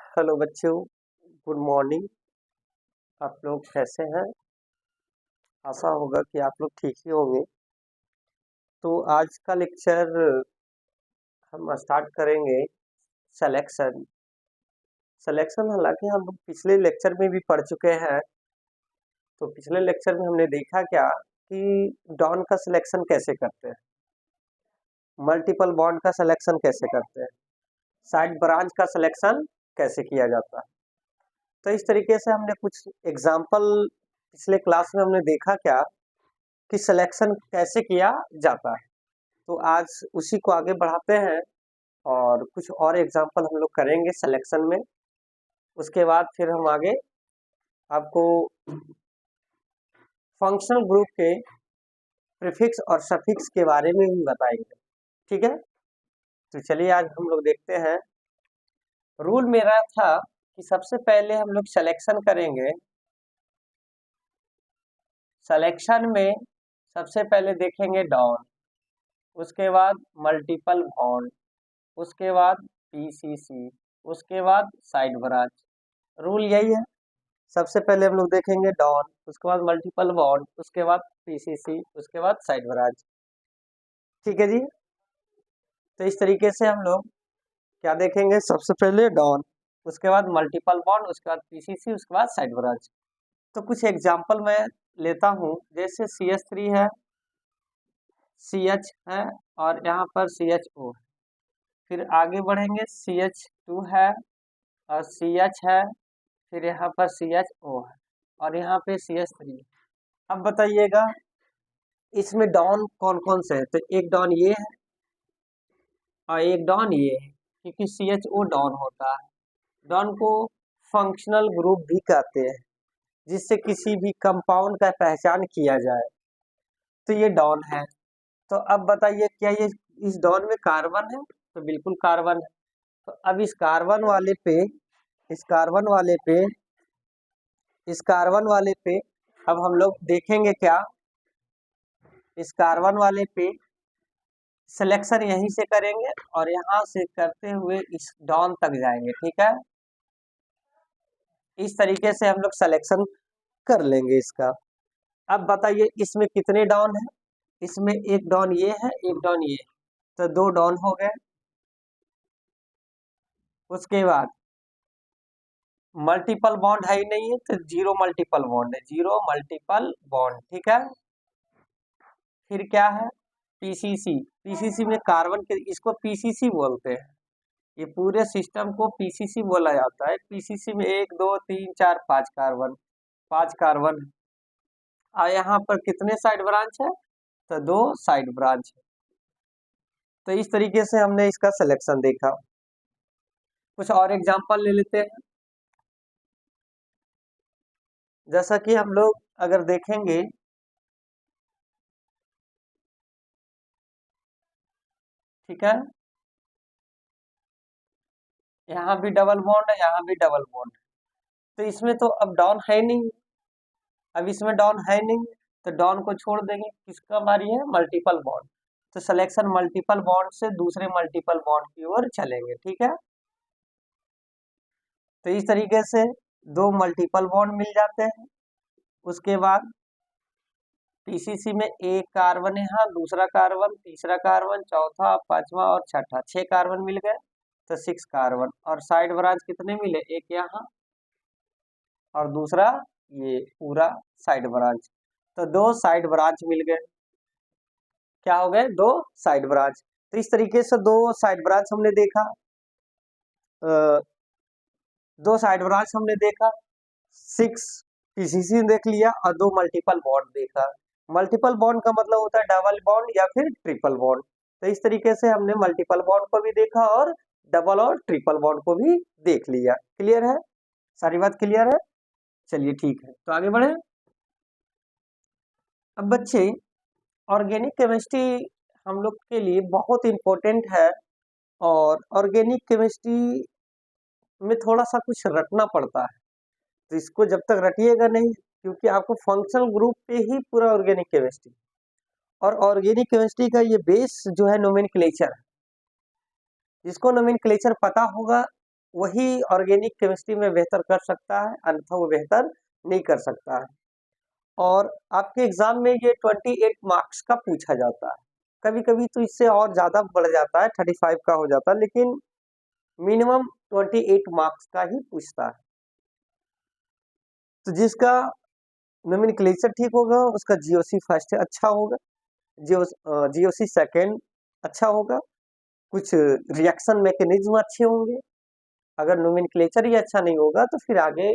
Hello बच्चों, good morning. आप लोग कैसे हैं? आशा होगा कि आप लोग ठीक ही होंगे। तो आज का लेक्चर हम स्टार्ट करेंगे सिलेक्शन। सिलेक्शन हालांकि हम लोग पिछले लेक्चर में भी पढ़ चुके हैं। तो पिछले लेक्चर में हमने देखा क्या कि डॉन का सिलेक्शन कैसे करते हैं, मल्टीपल बॉन्ड का सिलेक्शन कैसे करते हैं, साइड ब्रांच का सिलेक्शन कैसे किया जाता है। तो इस तरीके से हमने कुछ एग्जाम्पल पिछले क्लास में हमने देखा क्या कि सिलेक्शन कैसे किया जाता है। तो आज उसी को आगे बढ़ाते हैं और कुछ और एग्जांपल हम लोग करेंगे सिलेक्शन में। उसके बाद फिर हम आगे आपको फंक्शनल ग्रुप के प्रीफिक्स और सफिक्स के बारे में भी बताएंगे। ठीक है, तो चलिए आज हम लोग देखते हैं। रूल मेरा था कि सबसे पहले हम लोग सिलेक्शन करेंगे। सिलेक्शन में सबसे पहले देखेंगे डॉन, उसके बाद मल्टीपल बॉन्ड, उसके बाद पीसीसी, उसके बाद साइड ब्रांच। रूल यही है। सबसे पहले हम लोग देखेंगे डॉन, उसके बाद मल्टीपल बॉन्ड, उसके बाद पीसीसी, उसके बाद साइड ब्रांच। ठीक है जी। तो इस तरीके से हम लोग क्या देखेंगे, सबसे पहले डॉन, उसके बाद मल्टीपल बॉन्ड, उसके बाद पीसीसी, उसके बाद साइड ब्रांच। तो कुछ एग्जांपल मैं लेता हूं, जैसे CH3 है, CH है और यहाँ पर CHO है। फिर आगे बढ़ेंगे, CH2 है और CH है, फिर यहाँ पर CHO है और यहाँ पे CH3 है। अब बताइएगा इसमें डॉन कौन कौन से है। तो एक डॉन ये है और एक डॉन ये है, क्योंकि CHO डॉन होता है। डॉन को फंक्शनल ग्रुप भी कहते हैं, जिससे किसी भी कंपाउंड का पहचान किया जाए, तो ये डॉन है। तो अब बताइए क्या ये इस डॉन में कार्बन है? तो बिल्कुल कार्बन है। तो अब इस कार्बन वाले पे अब हम लोग देखेंगे क्या, इस कार्बन वाले पे सिलेक्शन यहीं से करेंगे और यहाँ से करते हुए इस डॉन तक जाएंगे। ठीक है, इस तरीके से हम लोग सिलेक्शन कर लेंगे इसका। अब बताइए इसमें कितने डॉन है। इसमें एक डॉन ये है, एक डॉन ये है, तो दो डॉन हो गए। उसके बाद मल्टीपल बॉन्ड है ही नहीं है, तो जीरो मल्टीपल बॉन्ड है, जीरो मल्टीपल बॉन्ड। ठीक है, फिर क्या है, पीसीसी। पीसीसी में कार्बन के, इसको पीसीसी बोलते हैं। ये पूरे सिस्टम को पीसीसी बोला जाता है। पीसीसी में एक दो तीन चार पांच कार्बन, पांच कार्बन। और यहाँ पर कितने साइड ब्रांच है? तो दो साइड ब्रांच है। तो इस तरीके से हमने इसका सिलेक्शन देखा। कुछ और एग्जांपल ले लेते हैं। जैसा कि हम लोग अगर देखेंगे, ठीक है, यहाँ भी डबल बॉन्ड है, यहाँ भी डबल बॉन्ड है। तो इसमें तो अब डॉन है नहीं, अब इसमें डॉन है नहीं, तो डॉन को छोड़ देंगे। किसका बारी है? Multiple bond. तो सिलेक्शन मल्टीपल बॉन्ड से दूसरे मल्टीपल बॉन्ड की ओर चलेंगे। ठीक है, तो इस तरीके से दो मल्टीपल बॉन्ड मिल जाते हैं। उसके बाद पीसीसी में एक कार्बन है, यहाँ दूसरा कार्बन, तीसरा कार्बन, चौथा, पांचवा और छठा, 6 कार्बन मिल गए, तो 6 कार्बन। और साइड ब्रांच कितने मिले? एक यहाँ और दूसरा ये पूरा साइड ब्रांच। तो दो साइड ब्रांच मिल गए। क्या हो गए? दो साइड ब्रांच। तो इस तरीके से दो साइड ब्रांच हमने देखा, दो साइड ब्रांच हमने देखा, 6 पीसीसी देख लिया और दो मल्टीपल बॉन्ड देखा। मल्टीपल बॉन्ड का मतलब होता है डबल बॉन्ड या फिर ट्रिपल बॉन्ड। तो इस तरीके से हमने मल्टीपल बॉन्ड को भी देखा और डबल और ट्रिपल बॉन्ड को भी देख लिया। क्लियर है? सारी बात क्लियर है? चलिए ठीक है, तो आगे बढ़े। अब बच्चे, ऑर्गेनिक केमिस्ट्री हम लोग के लिए बहुत इंपॉर्टेंट है और ऑर्गेनिक केमिस्ट्री में थोड़ा सा कुछ रटना पड़ता है। तो इसको जब तक रटिएगा नहीं, क्योंकि आपको फंक्शनल ग्रुप पे ही पूरा ऑर्गेनिक केमिस्ट्री, और ऑर्गेनिक केमिस्ट्री का ये बेस जो है नोमेनक्लेचर है। जिसको नोमेनक्लेचर पता होगा वही ऑर्गेनिक केमिस्ट्री में बेहतर कर सकता है, अन्यथा वो बेहतर नहीं कर सकता है। और आपके एग्जाम में ये 28 मार्क्स का पूछा जाता है। कभी कभी तो इससे और ज्यादा बढ़ जाता है, 35 का हो जाता है, लेकिन मिनिमम 28 मार्क्स का ही पूछता है। तो जिसका नोमेनक्लेचर ठीक होगा उसका जीओसी फर्स्ट अच्छा होगा, जीओसी सेकंड अच्छा होगा, कुछ रिएक्शन मैकेनिज्म अच्छे होंगे। अगर नोमेनक्लेचर ही अच्छा नहीं होगा तो फिर आगे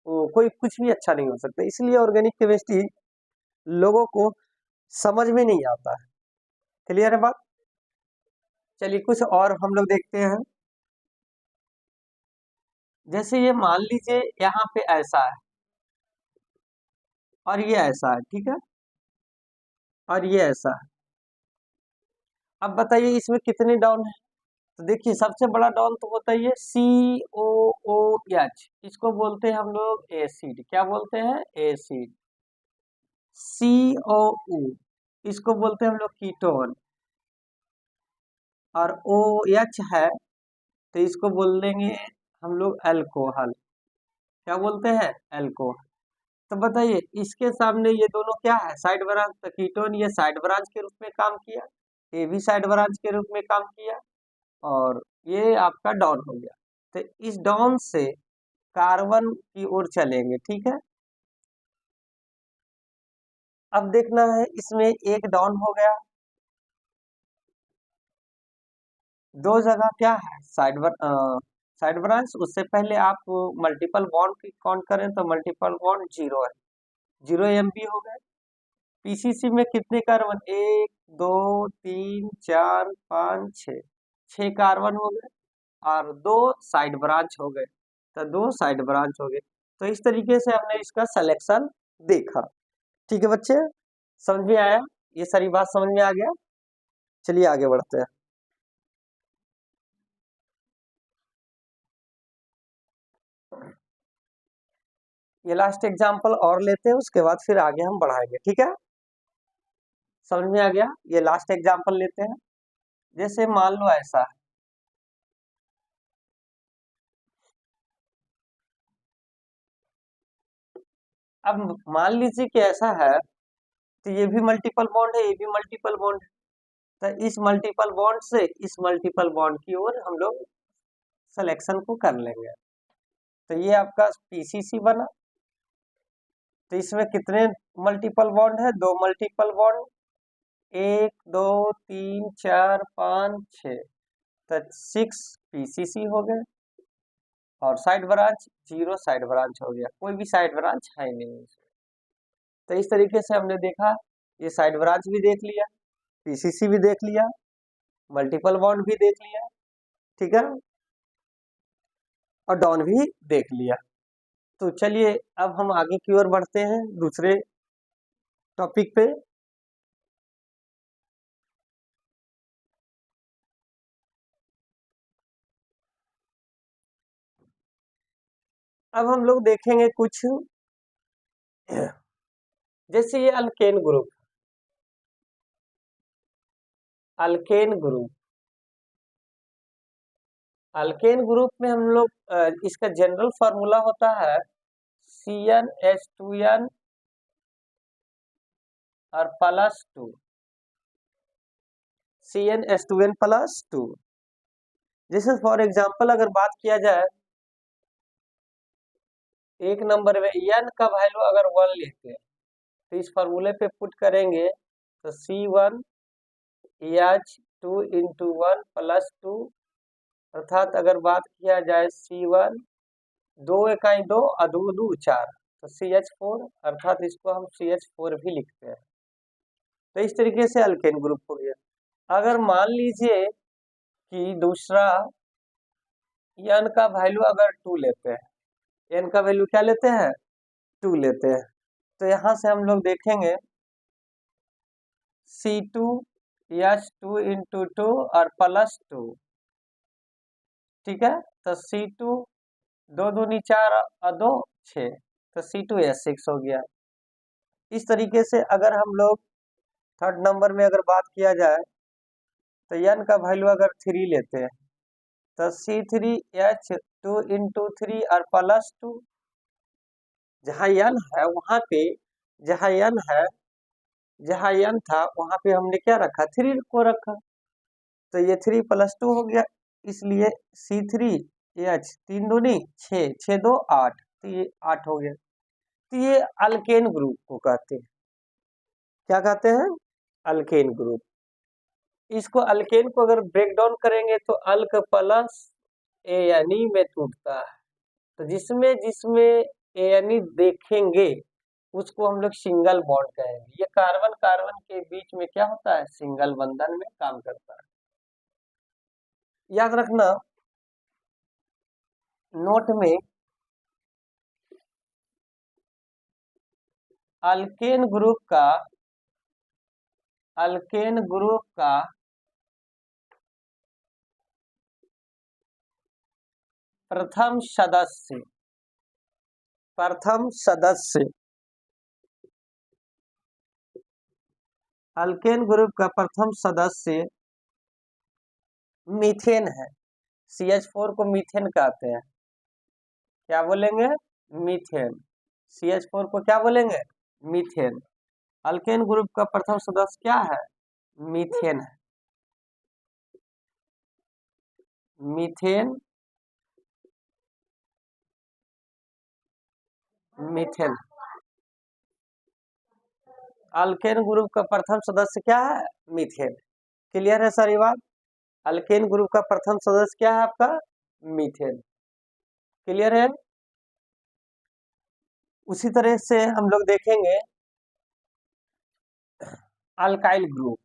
कोई कुछ भी अच्छा नहीं हो सकता। इसलिए ऑर्गेनिक केमिस्ट्री लोगों को समझ में नहीं आता है। क्लियर है बात? चलिए कुछ और हम लोग देखते हैं। जैसे ये मान लीजिए यहाँ पे ऐसा है और ये ऐसा है, ठीक है, और ये ऐसा है। अब बताइए इसमें कितने डाउन है? तो देखिए सबसे बड़ा डाउन तो होता है ये COOH, इसको बोलते हैं हम लोग एसिड। क्या बोलते हैं? एसिड। COO इसको बोलते हैं हम लोग कीटोन, और OH है तो इसको बोल देंगे हम लोग अल्कोहल। क्या बोलते हैं? अल्कोहल। तो बताइए इसके सामने ये दोनों क्या है? Side branch. तो कीटोन ये साइड ब्रांच के रूप में काम किया, ये भी साइड ब्रांच के रूप में काम किया, और ये आपका डाउन हो गया। तो इस डाउन से कार्बन की ओर चलेंगे, ठीक है। अब देखना है इसमें एक डाउन हो गया, दो जगह क्या है? Side branch. उससे पहले आप मल्टीपल बॉन्ड की काउंट करें तो मल्टीपल बॉन्ड 0 है, 0 MB हो गए। पीसीसी में कितने कार्बन? 1 2 3 4 5 6, 6 कार्बन हो गए, और 2 साइड ब्रांच हो गए। तो 2 साइड ब्रांच हो गए। तो इस तरीके से हमने इसका सिलेक्शन देखा। ठीक है बच्चे, समझ में आया? ये सारी बात समझ में आ गया? चलिए आगे बढ़ते हैं। ये लास्ट एग्जांपल और लेते हैं, उसके बाद फिर आगे हम बढ़ाएंगे, ठीक है। समझ में आ गया? ये लास्ट एग्जांपल लेते हैं। जैसे मान लो ऐसा है, अब मान लीजिए कि ऐसा है, तो ये भी मल्टीपल बॉन्ड है, ये भी मल्टीपल बॉन्ड है। तो इस मल्टीपल बॉन्ड से इस मल्टीपल बॉन्ड की ओर हम लोग सिलेक्शन को कर लेंगे। तो ये आपका पीसीसी बना। तो इसमें कितने मल्टीपल बॉन्ड है? 2 मल्टीपल बॉन्ड, 1 2 3 4 5 6, तो 6 पीसीसी हो गए, और साइड ब्रांच 0 साइड ब्रांच हो गया, कोई भी साइड ब्रांच है नहीं। तो इस तरीके से हमने देखा, ये साइड ब्रांच भी देख लिया, पीसीसी भी देख लिया, मल्टीपल बॉन्ड भी देख लिया, ठीक है, और डाउन भी देख लिया। तो चलिए अब हम आगे की ओर बढ़ते हैं दूसरे टॉपिक पे। अब हम लोग देखेंगे कुछ, जैसे ये alkane group, alkane group, alkane group में हम लोग इसका जनरल फार्मूला होता है CnH2n और +2, CnH2n+2। जैसे फॉर एग्जांपल अगर बात किया जाए, एक नंबर में n का वैल्यू अगर 1 लेते हैं तो इस फार्मूले पे पुट करेंगे तो C1H2 × 1 + 2, अर्थात अगर बात किया जाए C1, 2 इकाई 2 और 2 2 4, तो CH4, अर्थात इसको हम CH4 भी लिखते हैं। तो इस तरीके से अल्केन ग्रुप हो गया। अगर मान लीजिए कि दूसरा n का वैल्यू अगर 2 लेते हैं, n का वैल्यू क्या लेते हैं? 2 लेते हैं, तो यहाँ से हम लोग देखेंगे C2H2 × 2 और +2, ठीक है। तो C2 2 दूनी 4 और 2 6, तो C2H6 हो गया। इस तरीके से अगर हम लोग थर्ड नंबर में अगर बात किया जाए तो n का वैल्यू अगर 3 लेते हैं तो C3H 2 × 3 और +2, जहाँ n है वहां पे, जहाँ n है, जहाँ n था वहां पे हमने क्या रखा, 3 को रखा, तो ये 3 + 2 हो गया, इसलिए C3H 3 दूनी 6, 6 2 8, तो ये 8 हो गया। तो ये अल्केन ग्रुप को कहते हैं, क्या कहते हैं, अल्केन ग्रुप। इसको अल्केन को अगर ब्रेक डाउन करेंगे तो अल्क प्लस एएनई में टूटता है, तो जिसमें जिसमें एएनई देखेंगे उसको हम लोग सिंगल बॉन्ड कहेंगे। ये कार्बन कार्बन के बीच में क्या होता है, सिंगल बंधन में काम करता है। याद रखना नोट में, अल्केन ग्रुप का प्रथम सदस्य अल्केन ग्रुप का प्रथम सदस्य मीथेन है। CH4 को मीथेन कहते हैं, क्या बोलेंगे, मीथेन। CH4 को क्या बोलेंगे, मीथेन। अल्केन ग्रुप का प्रथम सदस्य क्या है, मीथेन है। Methane, methane. अल्केन ग्रुप का प्रथम सदस्य क्या है, मीथेन। क्लियर है सारी बात। अल्केन ग्रुप का प्रथम सदस्य क्या है आपका, मीथेन। क्लियर है। उसी तरह से हम लोग देखेंगे अल्काइल ग्रुप।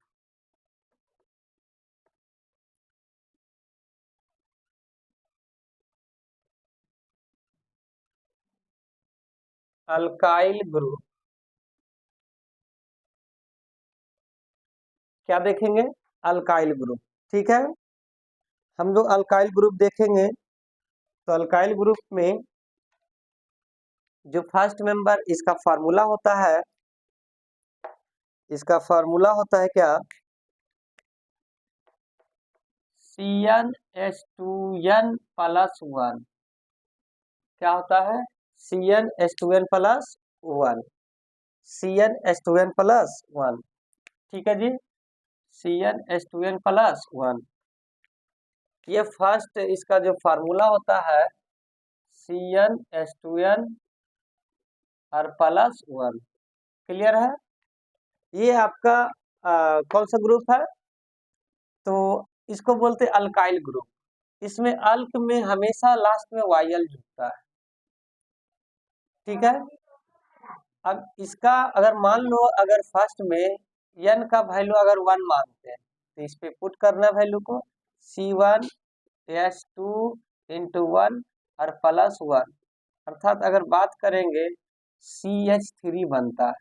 अल्काइल ग्रुप क्या देखेंगे, अल्काइल ग्रुप। ठीक है, हम लोग अल्काइल ग्रुप देखेंगे। तो अल्काइल ग्रुप में जो फर्स्ट मेंबर, इसका फार्मूला होता है, इसका फार्मूला होता है क्या, CnH2n+1। क्या होता है, CnH2n+1, CnH2n+1। ठीक है जी, CnH2n+1। ये फर्स्ट इसका जो फार्मूला होता है CnH2n और +1। क्लियर है। ये आपका कौन सा ग्रुप है, तो इसको बोलते हैं अल्काइल ग्रुप। इसमें अल्क में हमेशा लास्ट में YL जुड़ता है। ठीक है, अब इसका अगर मान लो, अगर फर्स्ट में n का वैल्यू अगर 1 मानते हैं तो इस पे पुट करना वैल्यू को, C1H2 × 1 और +1, अर्थात अगर बात करेंगे CH3 बनता है।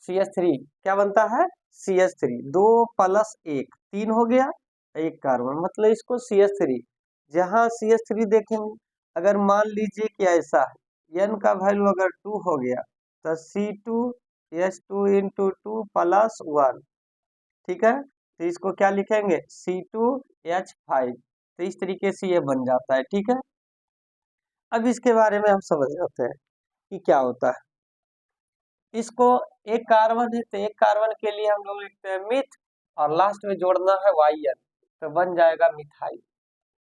CH3 क्या बनता है, CH3, 2 + 1 3 हो गया, एक कार्बन, मतलब इसको CH3। जहां CH3 देखेंगे, अगर मान लीजिए कि ऐसा है, n का वैल्यू अगर 2 हो गया तो C2H2 × 2 +1। ठीक है, तो इसको क्या लिखेंगे, C2H5। तो इस तरीके से ये बन जाता है। ठीक है, अब इसके बारे में हम समझ जाते हैं कि क्या होता है। इसको एक कार्बन है तो एक कार्बन के लिए हम लोग लिखते हैं मिथ, और लास्ट में जोड़ना है YN, तो बन जाएगा मिथाइल।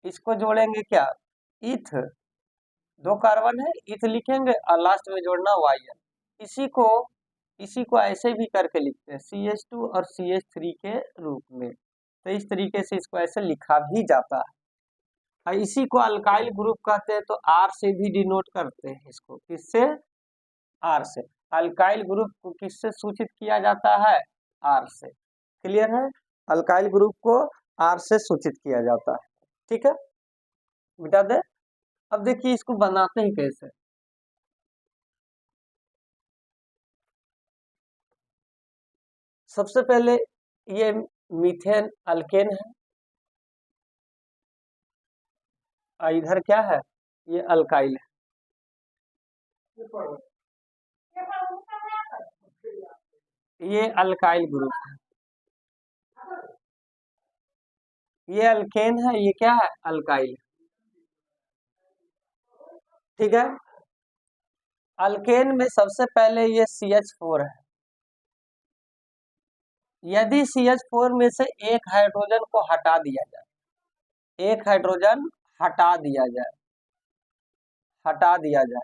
इसको जोड़ेंगे क्या, इथ, 2 कार्बन है, इथ लिखेंगे और लास्ट में जोड़ना YN। इसी को ऐसे भी करके लिखते हैं CH2 और CH3 के रूप में। तो इस तरीके से इसको ऐसे लिखा भी जाता है। और इसी को अल्काइल ग्रुप कहते हैं, तो R से भी डिनोट करते हैं इसको, किससे, R से। अल्काइल ग्रुप को किससे सूचित किया जाता है, R से। क्लियर है, अल्काइल ग्रुप को R से सूचित किया जाता है। ठीक है, मिटा दे। अब देखिए इसको बनाते हैं कैसे। सबसे पहले ये मीथेन अल्केन है, और इधर क्या है, ये अल्काइल है। ये अल्काइल ग्रुप है, ये अल्केन है, ये क्या है, अल्काइल। ठीक है। अल्केन में सबसे पहले ये CH4 है। यदि CH4 में से एक हाइड्रोजन को हटा दिया जाए, एक हाइड्रोजन हटा दिया जाए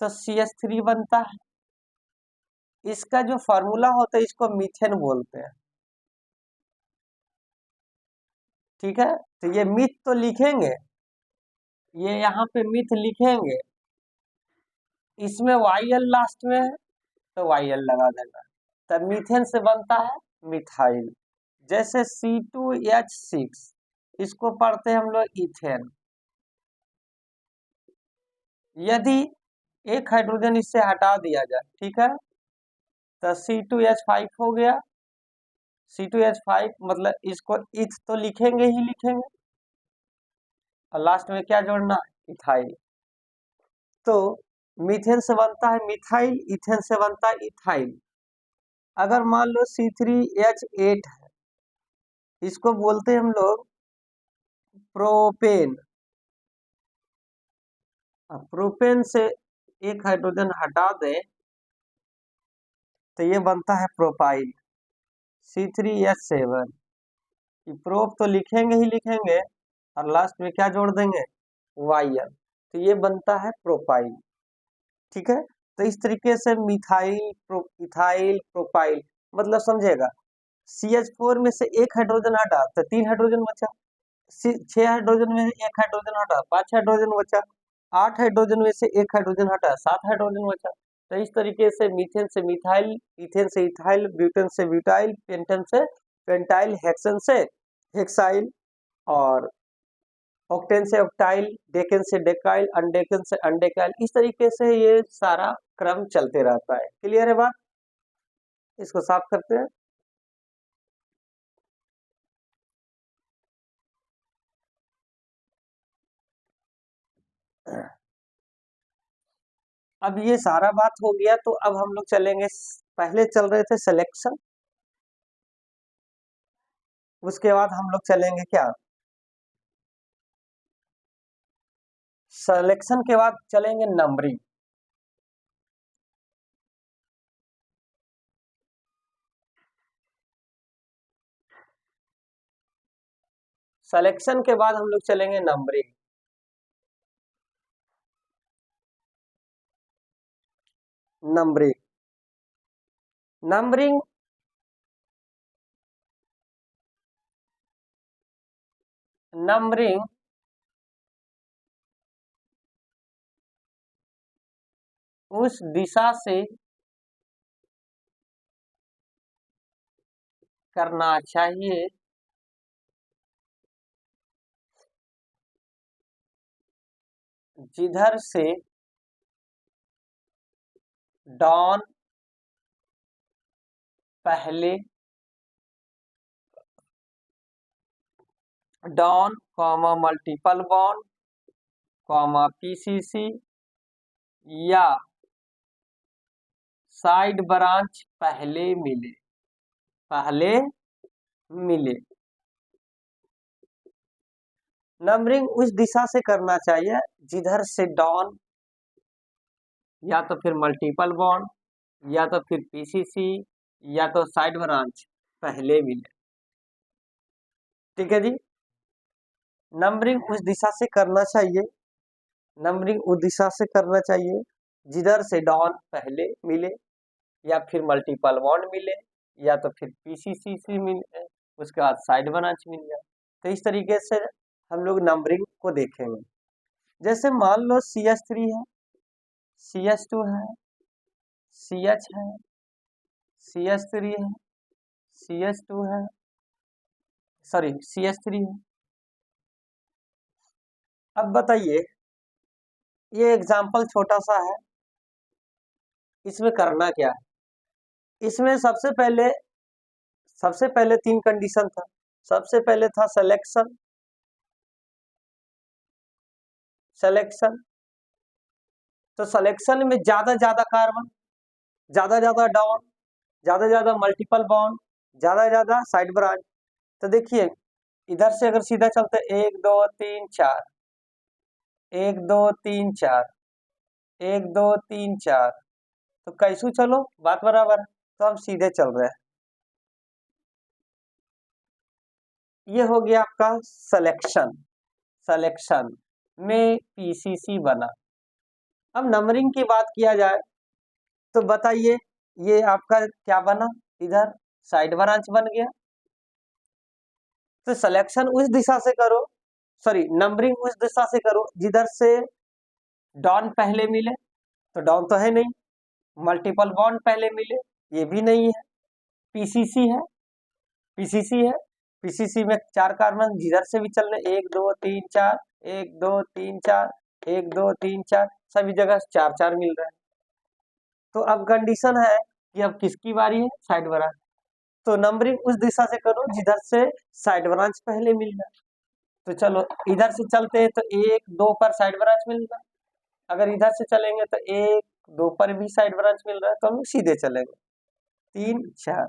तो CH3 बनता है। इसका जो फार्मूला होता है इसको मीथेन बोलते हैं। ठीक है, तो ये मीथ तो लिखेंगे, ये यहाँ पे मीथ लिखेंगे, इसमें YL लास्ट में है तो YL लगा देना, तब मीथेन से बनता है मिथाइल। जैसे C2H6 इसको पढ़ते हैं हम लोग इथेन। यदि एक हाइड्रोजन इससे हटा दिया जाए, ठीक है, तो C2H5 हो गया। C2H5 मतलब इसको इथ तो लिखेंगे ही लिखेंगे, और लास्ट में क्या जोड़ना है, इथाइल। तो मीथेन से बनता है मिथाइल, इथेन से बनता है इथाइल। अगर मान लो C3H8 है, इसको बोलते हैं हम लोग प्रोपेन। प्रोपेन से एक हाइड्रोजन हटा दें तो ये बनता है प्रोपाइल, C3H7। प्रोप तो लिखेंगे ही लिखेंगे, और लास्ट में क्या जोड़ देंगे, YL, तो ये बनता है प्रोपाइल। ठीक है, तो इस तरीके से मिथाइल, इथाइल, प्रोपाइल, मतलब समझेगा। CH4 में से एक हाइड्रोजन हटा तो 3 हाइड्रोजन बचा, 6 हाइड्रोजन में एक हाइड्रोजन हटा 5 हाइड्रोजन बचा, 8 हाइड्रोजन में से एक हाइड्रोजन हटा 7 हाइड्रोजन बचा। तो इस तरीके से मीथेन से मिथाइल, इथेन से इथाइल, ब्यूटेन से ब्यूटाइल, पेंटेन से पेंटाइल, हेक्सेन से हेक्साइल, और ऑक्टेन से ऑक्टाइल, डेकेन से डेकाइल, अनडेकेन से अनडेकाइल। इस तरीके से ये सारा क्रम चलते रहता है। क्लियर है बात? इसको साफ करते हैं। अब ये सारा बात हो गया, तो अब हम लोग चलेंगे, पहले चल रहे थे सिलेक्शन, उसके बाद हम लोग चलेंगे क्या, सिलेक्शन के बाद चलेंगे नंबरिंग। सिलेक्शन के बाद हम लोग चलेंगे नंबरिंग। नंबरिंग नंबरिंग नंबरिंग उस दिशा से करना चाहिए जिधर से डॉन पहले, डॉन comma multiple bond comma PCC या साइड ब्रांच पहले मिले। नंबरिंग उस दिशा से करना चाहिए जिधर से डॉन या तो फिर मल्टीपल बॉन्ड या तो फिर PCC या तो साइड ब्रांच पहले मिले। ठीक है जी, नंबरिंग उस दिशा से करना चाहिए, नंबरिंग उस दिशा से करना चाहिए जिधर से डॉन पहले मिले, या फिर मल्टीपल बॉन्ड मिले, या तो फिर PCC से मिले, उसके बाद साइड ब्रांच मिल जाए। तो इस तरीके से हम लोग नंबरिंग को देखेंगे। जैसे मान लो CH3 है, CH2 है, CH है, CH3 है, CH2 है, सॉरी CH3 है। अब बताइए, ये एग्जाम्पल छोटा सा है, इसमें करना क्या है। इसमें सबसे पहले 3 कंडीशन था। सबसे पहले था सिलेक्शन, तो सिलेक्शन में ज्यादा ज्यादा कार्बन, ज्यादा ज्यादा डॉन, ज्यादा ज्यादा मल्टीपल बॉन्ड, ज्यादा ज्यादा साइड ब्रांच। तो देखिए, इधर से अगर सीधा चलते 1 2 3 4, 1 2 3 4, 1 2 3 4, तो कैसू चलो बात बराबर है, तो हम सीधे चल रहे हैं। ये हो गया आपका सिलेक्शन। सिलेक्शन में पीसीसी बना। अब नंबरिंग की बात किया जाए तो बताइए, ये आपका क्या बना, इधर साइड ब्रांच बन गया। तो सिलेक्शन उस दिशा से करो, सॉरी नंबरिंग उस दिशा से करो जिधर से डॉन पहले मिले, तो डॉन तो है नहीं। मल्टीपल बॉन्ड पहले मिले, ये भी नहीं है। पीसीसी है, पीसीसी है, पीसीसी में 4 कार्बन जिधर से भी चल रहे, 1 2 3 4, 1 2 3 4, 1 2 3 4, सभी जगह 4 4 मिल रहा है। तो अब कंडीशन है कि अब किसकी बारी है, साइड ब्रांच। तो नंबरिंग उस दिशा से करो जिधर से साइड ब्रांच पहले मिल रहा है। तो चलो इधर से चलते हैं तो 1 2 पर साइड ब्रांच मिल रहा है। अगर इधर से चलेंगे तो 1 2 पर भी साइड ब्रांच मिल रहा है, तो हम सीधे चलेंगे 3 4।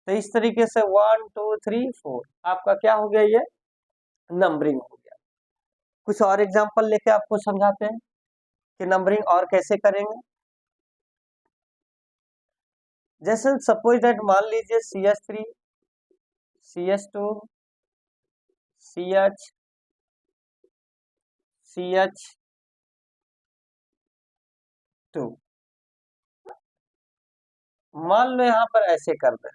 तो इस तरीके से 1 2 3 4 आपका क्या हो गया, ये नंबरिंग हो गया। कुछ और एग्जांपल लेके आपको समझाते हैं कि नंबरिंग और कैसे करेंगे। जैसे सपोज दैट मान लीजिए CH3 CH2 CH CH2, मान लो यहाँ पर ऐसे कर दे,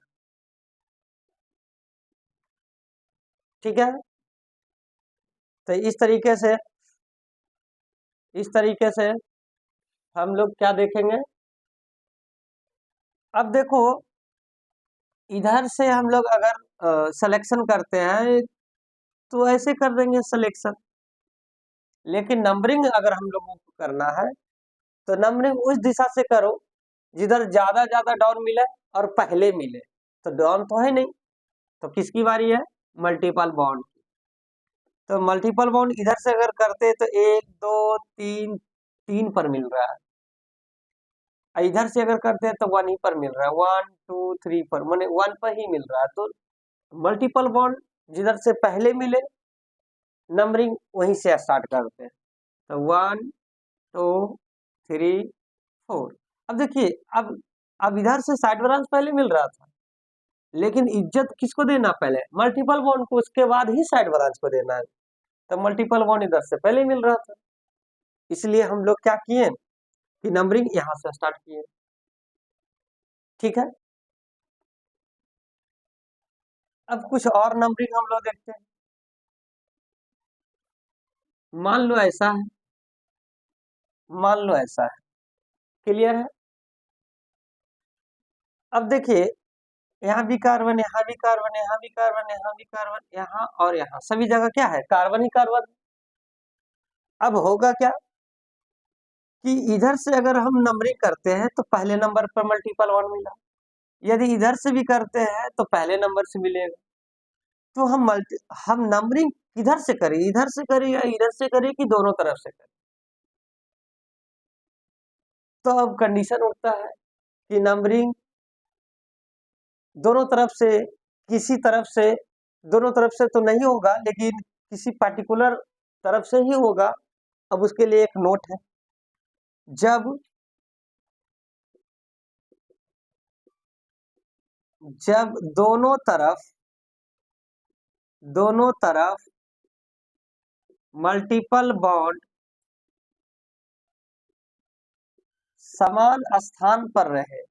ठीक है। तो इस तरीके से हम लोग क्या देखेंगे। अब देखो इधर से हम लोग अगर सिलेक्शन करते हैं तो ऐसे कर देंगे सिलेक्शन, लेकिन नंबरिंग अगर हम लोगों को करना है तो नंबरिंग उस दिशा से करो जिधर ज्यादा ज्यादा डाउन मिले और पहले मिले। तो डाउन तो है नहीं, तो किसकी बारी है, मल्टीपल बॉन्ड। तो मल्टीपल बॉन्ड इधर से अगर करते तो 1 2 3 3 पर मिल रहा है, इधर से अगर करते हैं तो 1 ही पर मिल रहा है, 1 2 3 पर, माने 1 पर ही मिल रहा है। तो मल्टीपल बॉन्ड जिधर से पहले मिले नंबरिंग वहीं से स्टार्ट करते हैं। तो 1 2 3 4। अब देखिए, अब इधर से साइड ब्रांच पहले मिल रहा था, लेकिन इज्जत किसको देना, पहले मल्टीपल बॉन्ड को, उसके बाद ही साइड ब्रांच को देना है। तो मल्टीपल बॉन्ड इधर से पहले मिल रहा था, इसलिए हम लोग क्या किए कि नंबरिंग यहां से स्टार्ट किए, ठीक है। अब कुछ और नंबरिंग हम लोग देखते हैं। मान लो ऐसा है, मान लो ऐसा है, क्लियर है। अब देखिए यहाँ भी कार्बन, यहाँ भी कार्बन, यहाँ भी कार्बन, यहाँ भी कार्बन, यहाँ और यहाँ सभी जगह क्या है, कार्बन ही कार्बन। अब होगा क्या कि इधर से अगर हम नंबरिंग करते हैं तो पहले नंबर पर मल्टीपल वन मिला, यदि इधर से भी करते हैं तो पहले नंबर से मिलेगा। तो हम नंबरिंग किधर से करें, इधर से करें या इधर से करें कि दोनों तरफ से करें। तो अब कंडीशन उठता है कि नंबरिंग दोनों तरफ से, किसी तरफ से, दोनों तरफ से तो नहीं होगा लेकिन किसी पर्टिकुलर तरफ से ही होगा। अब उसके लिए एक नोट है, जब जब दोनों तरफ मल्टीपल बॉन्ड समान स्थान पर रहे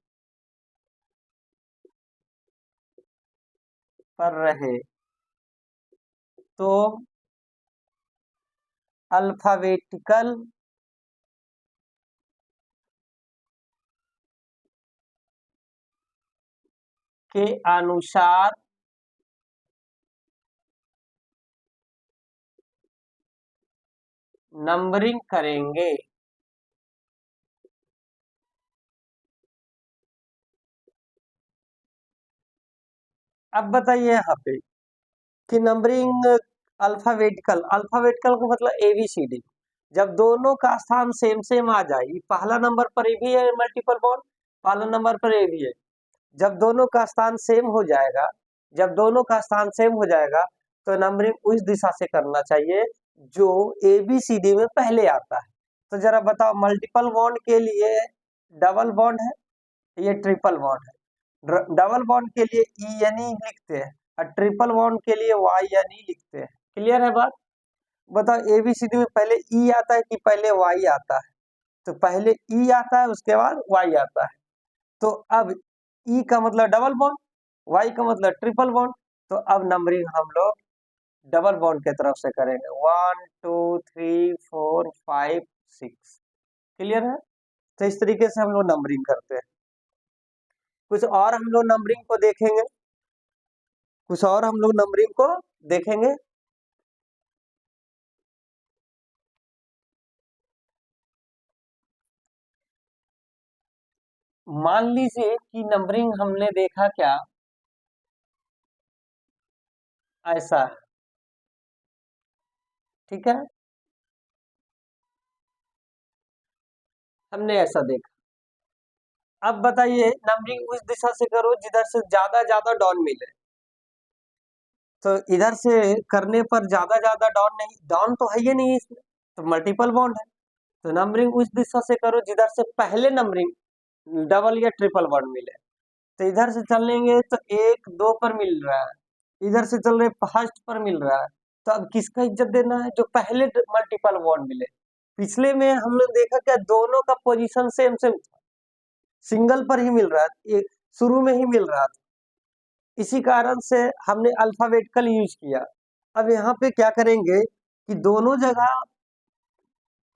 तो अल्फाबेटिकल के अनुसार नंबरिंग करेंगे। अब बताइए यहाँ पे कि नंबरिंग अल्फाबेटिकल, अल्फाबेटिकल का मतलब ABCD, जब दोनों का स्थान सेम सेम आ जाए, पहला नंबर पर ए भी है मल्टीपल बॉन्ड, पहला नंबर पर ए भी है, जब दोनों का स्थान सेम हो जाएगा, जब दोनों का स्थान सेम हो जाएगा तो नंबरिंग उस दिशा से करना चाहिए जो ABCD में पहले आता है। तो जरा बताओ, मल्टीपल बॉन्ड के लिए डबल बॉन्ड है, ये ट्रिपल बॉन्ड है। डबल बॉन्ड के लिए ई एन ई लिखते हैं और ट्रिपल बॉन्ड के लिए वाई एन ई लिखते हैं। क्लियर है बात? बताओ एबीसीडी में पहले ई आता है कि पहले वाई आता है? तो पहले ई आता है, उसके बाद वाई आता है। तो अब ई का मतलब डबल बॉन्ड, वाई का मतलब ट्रिपल बॉन्ड। तो अब नंबरिंग हम लोग डबल बॉन्ड के तरफ से करेंगे, 1 2 3 4 5 6। क्लियर है? तो इस तरीके से हम लोग नंबरिंग करते हैं। कुछ और हम लोग नंबरिंग को देखेंगे, कुछ और हम लोग नंबरिंग को देखेंगे। मान लीजिए कि नंबरिंग हमने देखा क्या, ऐसा, ठीक है, हमने ऐसा देखा। अब बताइए नंबरिंग उस दिशा से करो जिधर से ज्यादा डॉन मिले। तो इधर से करने पर ज्यादा डॉन नहीं, डॉन तो है ही नहीं इसमें, तो मल्टीपल बॉन्ड है। तो नंबरिंग उस दिशा से करो जिधर से पहले नंबरिंग डबल या ट्रिपल बॉन्ड मिले। तो इधर से चलेंगे तो 1 2 पर मिल रहा है, इधर से चल रहे फर्स्ट पर मिल रहा है। तो अब किसका इज्जत देना है? जो पहले मल्टीपल बॉन्ड मिले। पिछले में हमने देखा क्या, दोनों का पोजीशन सेम सेम था, सिंगल पर ही मिल रहा है, शुरू में ही मिल रहा था। इसी कारण से हमने अल्फाबेटिकल यूज किया। अब यहाँ पे क्या करेंगे कि दोनों जगह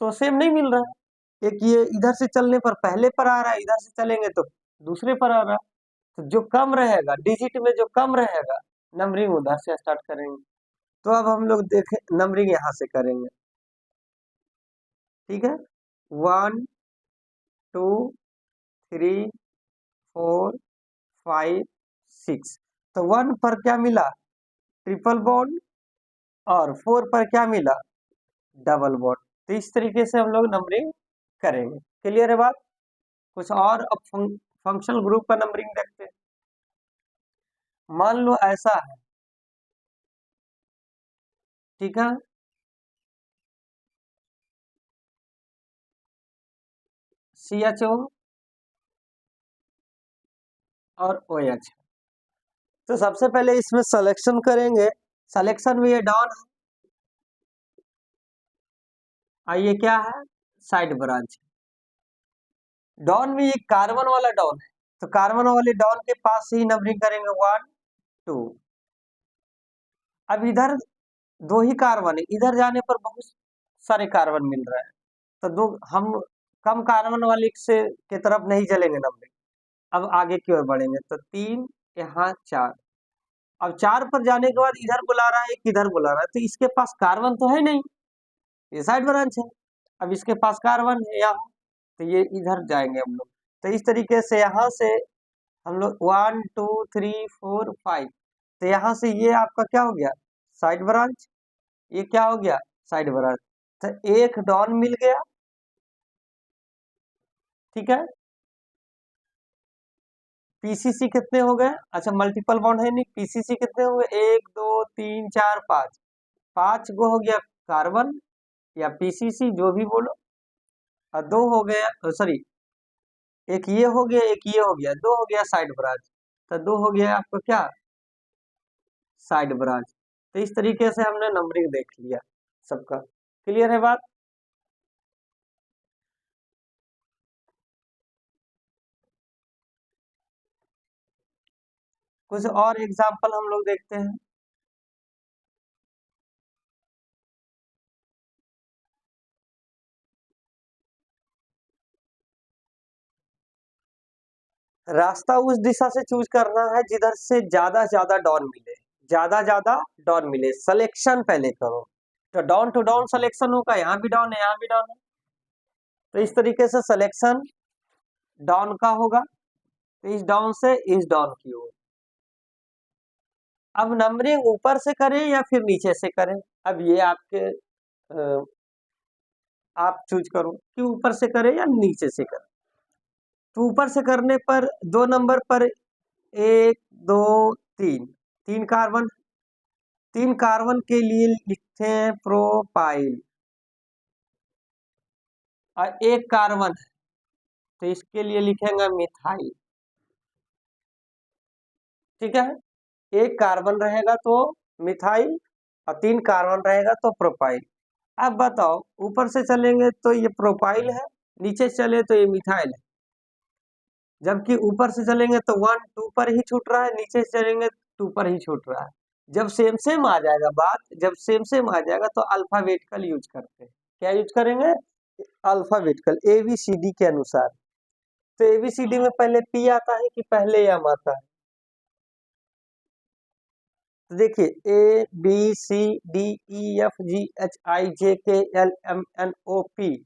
तो सेम नहीं मिल रहा है। एक ये इधर से चलने पर पहले पर आ रहा है, इधर से चलेंगे तो दूसरे पर आ रहा है। तो जो कम रहेगा, डिजिट में जो कम रहेगा, नंबरिंग उधर से स्टार्ट करेंगे। तो अब हम लोग देखें, नंबरिंग यहाँ से करेंगे, ठीक है। 1 2 3 4 5 6। तो 1 पर क्या मिला? Triple bond. और 4 पर क्या मिला? Double bond. तो इस तरीके से हम लोग नंबरिंग करेंगे। क्लियर है बात? कुछ और अब फंक्शनल ग्रुप का नंबरिंग देखते हैं। मान लो ऐसा है, ठीक है, CHO और OH। तो सबसे पहले इसमें सिलेक्शन करेंगे। सिलेक्शन में ये डॉन है और ये क्या है? Side branch. डॉन में ये कार्बन वाला डॉन है, तो कार्बन वाले डॉन के पास ही नंबरिंग करेंगे 1 2। अब इधर दो ही कार्बन है, इधर जाने पर बहुत सारे कार्बन मिल रहा है। तो दो हम कम कार्बन वाले से के तरफ नहीं चलेंगे नंबरिंग, अब आगे की ओर बढ़ेंगे। तो 3, यहाँ 4। अब 4 पर जाने के बाद इधर बुला रहा है, एक इधर बुला रहा है, तो इसके पास कार्बन तो है नहीं, ये साइड ब्रांच है। अब इसके पास कार्बन है यहाँ, तो ये इधर जाएंगे हम लोग। तो इस तरीके से यहाँ से हम लोग 1 2 3 4 5। तो यहाँ से ये आपका क्या हो गया? Side branch. ये क्या हो गया? Side branch. तो एक डॉन मिल गया, ठीक है। पीसीसी कितने हो गए? अच्छा मल्टीपल बॉन्ड है नहीं, पीसीसी कितने हो गए? 1 2 3 4 5। 5 गो हो गया कार्बन या पीसीसी, जो भी बोलो। और 2 हो गया, सॉरी, एक ये हो गया, एक ये हो गया, 2 हो गया साइड ब्रांच। तो 2 हो गया आपको क्या? Side branch. तो इस तरीके से हमने नंबरिंग देख लिया सबका। क्लियर है बात? कुछ और एग्जाम्पल हम लोग देखते हैं। रास्ता उस दिशा से चूज करना है जिधर से ज्यादा डॉन मिले, ज्यादा डॉन मिले। सिलेक्शन पहले करो, तो डाउन टू डाउन सिलेक्शन होगा, यहाँ भी डाउन है, यहाँ भी डाउन है। तो इस तरीके से सिलेक्शन डाउन का होगा, तो इस डाउन से इस डाउन की ओर। अब नंबरिंग ऊपर से करें या फिर नीचे से करें, अब ये आपके आप चूज करो कि ऊपर से करें या नीचे से करें। तो ऊपर से करने पर 2 नंबर पर 1 2 3, 3 कार्बन, 3 कार्बन के लिए लिखते हैं प्रोपाइल। और एक कार्बन है तो इसके लिए लिखेंगे मिथाइल। ठीक है, एक कार्बन रहेगा तो मिथाइल और 3 कार्बन रहेगा तो प्रोपाइल। अब बताओ, ऊपर से चलेंगे तो ये प्रोपाइल है, नीचे से चले तो ये मिथाइल है। जबकि ऊपर से चलेंगे तो 1 2 पर ही छूट रहा है, नीचे से चलेंगे 2 पर ही छूट रहा है। जब सेम सेम आ जाएगा बात, जब सेम सेम आ जाएगा तो अल्फाबेटिकल यूज करते हैं। क्या यूज करेंगे? अल्फाबेटिकल, ABCD के अनुसार। तो ABCD में पहले P आता है कि पहले M आता है? तो देखिए, ABCDEFGHIJKLMNOP,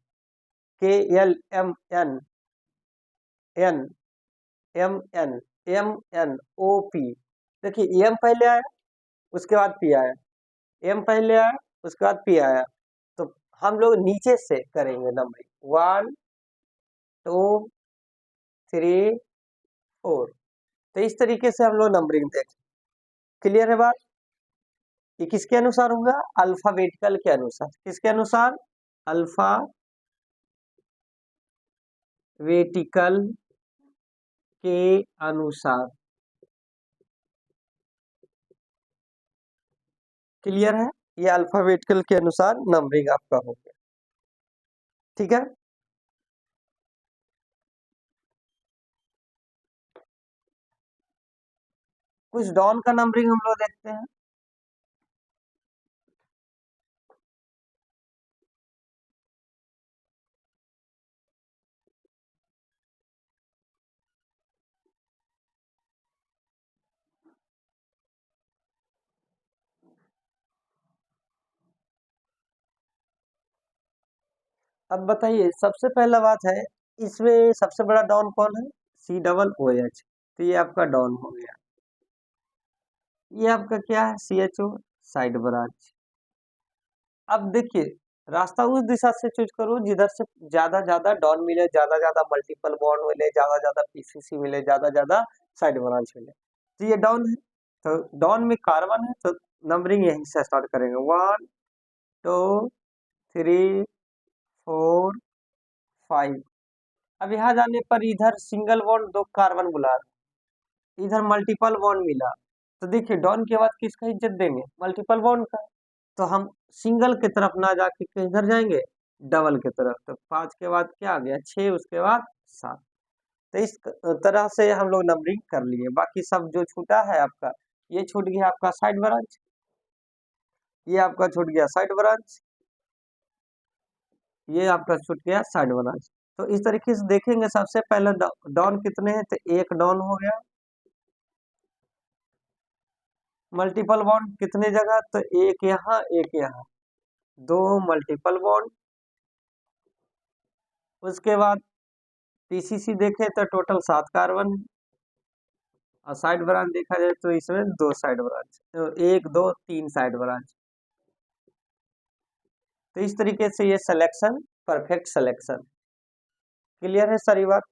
KLMNNMNMNOP। देखिए, M पहले आया, उसके बाद P आया, M पहले आया, उसके बाद P आया। तो हम लोग नीचे से करेंगे नंबरिंग, 1 2 3 4। तो इस तरीके से हम लोग नंबरिंग देखें। क्लियर है बात? ये किसके अनुसार होगा? अल्फाबेटिकल के अनुसार। किसके अनुसार? अल्फाबेटिकल के अनुसार। क्लियर है? ये अल्फाबेटिकल के अनुसार नंबरिंग आपका हो गया। ठीक है, कुछ डॉन का नंबरिंग हम लोग देखते हैं। अब बताइए, सबसे पहला बात है, इसमें सबसे बड़ा डॉन कौन है? COOH। तो ये आपका डॉन हो गया। ये आपका क्या है? CHO, side branch. अब देखिए, रास्ता उस दिशा से चूज करो जिधर से ज्यादा ज्यादा डॉन मिले, ज्यादा ज्यादा मल्टीपल बॉन्ड मिले, ज्यादा ज्यादा PCC मिले, ज्यादा ज्यादा साइड ब्रांच मिले। तो ये डॉन है, तो डॉन में कार्बन है, तो नंबरिंग यहीं से स्टार्ट करेंगे, 1 2 3 4 5। अब यहाँ जाने पर इधर सिंगल बॉन्ड 2 कार्बन बुला रहा है, इधर मल्टीपल बॉन्ड मिला। तो देखिए, डॉन के बाद किसका इज्जत देंगे? मल्टीपल बॉन्ड का। तो हम सिंगल की तरफ ना जाके किधर जाएंगे? डबल की तरफ। तो 5 के बाद क्या आ गया? 6, उसके बाद 7। तो इस तरह से हम लोग नंबरिंग कर लिए। बाकी सब जो छूटा है आपका, ये छूट गया आपका साइड ब्रांच, ये आपका छूट गया साइड ब्रांच, ये आपका छूट गया साइड ब्रांच। तो इस तरीके से देखेंगे, सबसे पहले डॉन कितने हैं? तो एक डॉन हो गया। मल्टीपल बॉन्ड कितने जगह? तो एक यहाँ, एक यहाँ, 2 मल्टीपल बॉन्ड। उसके बाद PCC देखे तो टोटल 7 कार्बन है, और साइड ब्रांच देखा जाए तो इसमें 2 साइड ब्रांच, तो 1 2 3 साइड ब्रांच। तो इस तरीके से ये सिलेक्शन, परफेक्ट सिलेक्शन। क्लियर है सारी बात?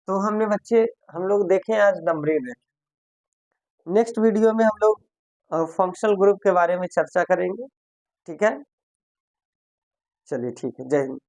तो हमने बच्चे, हम लोग देखें आज नंबरिंग में। नेक्स्ट वीडियो में हम लोग फंक्शनल ग्रुप के बारे में चर्चा करेंगे। ठीक है, चलिए ठीक है, जय हिंद।